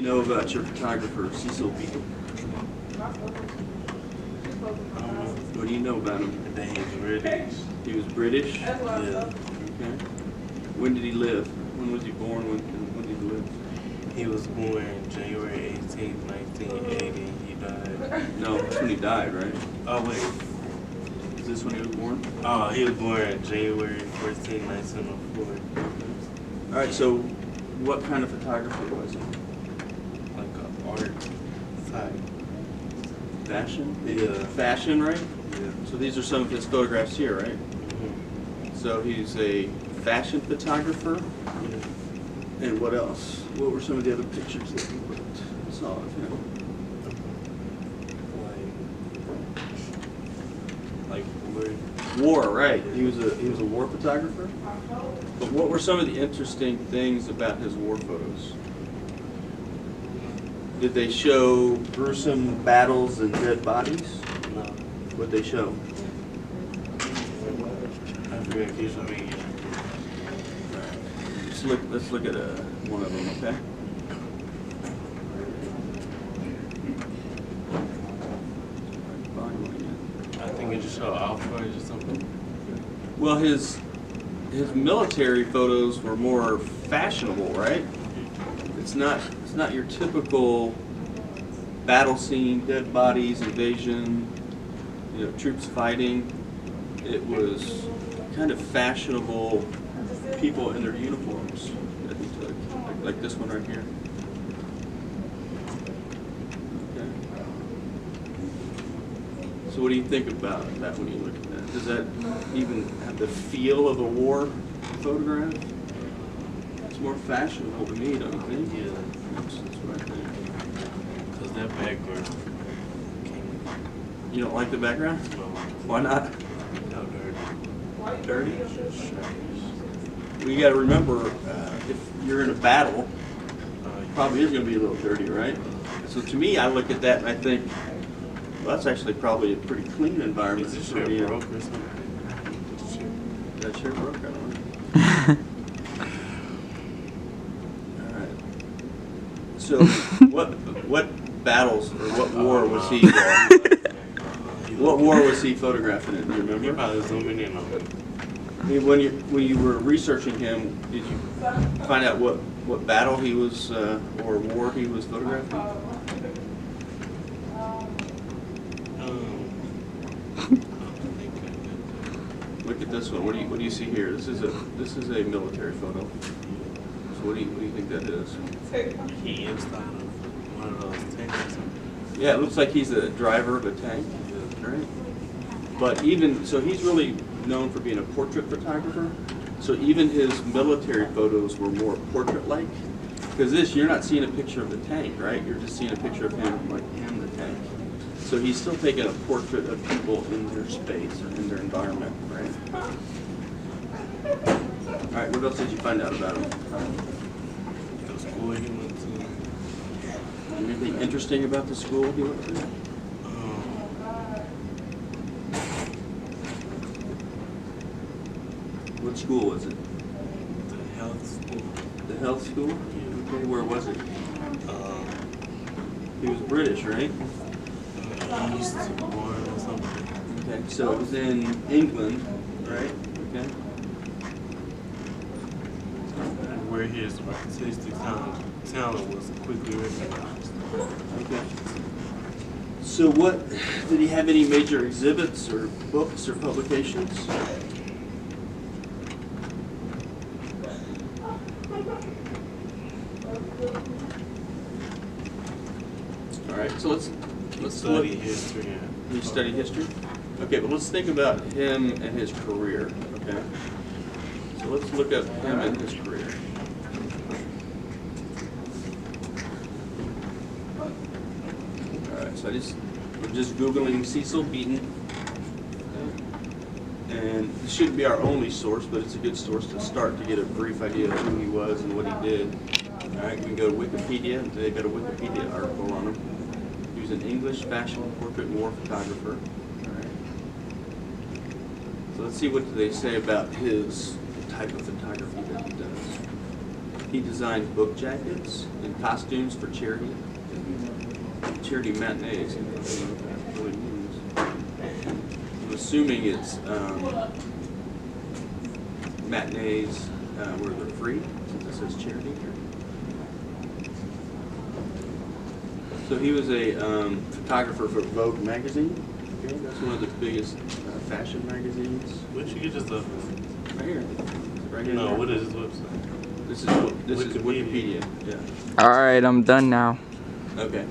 know about your photographer, Cecil Beaton? What do you know about him? That he was British. He was British? Yeah. Okay. When did he live? When was he born? When did he live? He was born January 18th, 1980. He died. No, that's when he died, right? Oh, wait. Is this when he was born? Oh, he was born January 14th, 1904. All right, so what kind of photographer was he? Like an art type. Fashion? Yeah. Fashion, right? Yeah. So these are some of his photographs here, right? Mm-hmm. So he's a fashion photographer. Yeah. And what else? What were some of the other pictures that we saw of him? Like war. War, right? He was a war photographer. But what were some of the interesting things about his war photos? Did they show gruesome battles and dead bodies? No. What'd they show? I forget if he's me. Let's look at one of them, okay? I think it just showed Alpha or something. Well, his military photos were more fashionable, right? It's not your typical battle scene, dead bodies, invasion, troops fighting. It was kind of fashionable people in their uniforms that he took, like this one right here. Okay. So what do you think about that when you look at that? Does that even have the feel of a war photograph? It's more fashionable to me, don't you think? Yeah. That's what I think. Because that background came. You don't like the background? No. Why not? How dirty. Dirty? Well, you got to remember, if you're in a battle, it probably is going to be a little dirty, right? So to me, I look at that and I think, well, that's actually probably a pretty clean environment. Is this for shirt me. broke or something? That shirt broke, I don't know. All right. So, what battles or what war was he? What war was he photographing it? Do you You're remember? probably zooming in on it. I mean, when you were researching him, did you find out what battle he was or war he was photographing? Look at this one. What do you see here? This is a military photo. So what do you think that is? He inside of one of those tanks or something. Yeah, it looks like he's a driver of a tank, right? But so he's really known for being a portrait photographer. So even his military photos were more portrait-like. Because you're not seeing a picture of the tank, right? You're just seeing a picture of him, like in the tank. So he's still taking a portrait of people in their space or in their environment, right? All right, what else did you find out about him? The school he went to. Anything interesting about the school he went to? What school was it? The health school. The health school? Yeah. Okay, where was it? He was British, right? Eastbourne or something. Okay, so it was in England, right? Okay. Where his artistic talent was quickly recognized. Okay. So did he have any major exhibits or books or publications? All right, so let's Study look. history. You study history? Okay, but let's think about him and his career, okay? So let's look at him and his career. All right, so I'm just Googling Cecil Beaton. And this shouldn't be our only source, but it's a good source to start to get a brief idea of who he was and what he did. All right, we can go to Wikipedia, and they've got a Wikipedia article on him. He was an English fashion portrait and war photographer. All right. So let's see what they say about his type of photography that he does. He designed book jackets and costumes for charity matinees. I don't know what that really means. I'm assuming it's matinees where they're free, since it says charity here. So he was a photographer for Vogue magazine. Okay, that's one of the biggest fashion magazines. Where'd you get this stuff? Right here. Right here. No, what is his website? This is Wikipedia. Yeah. All right, I'm done now. Okay.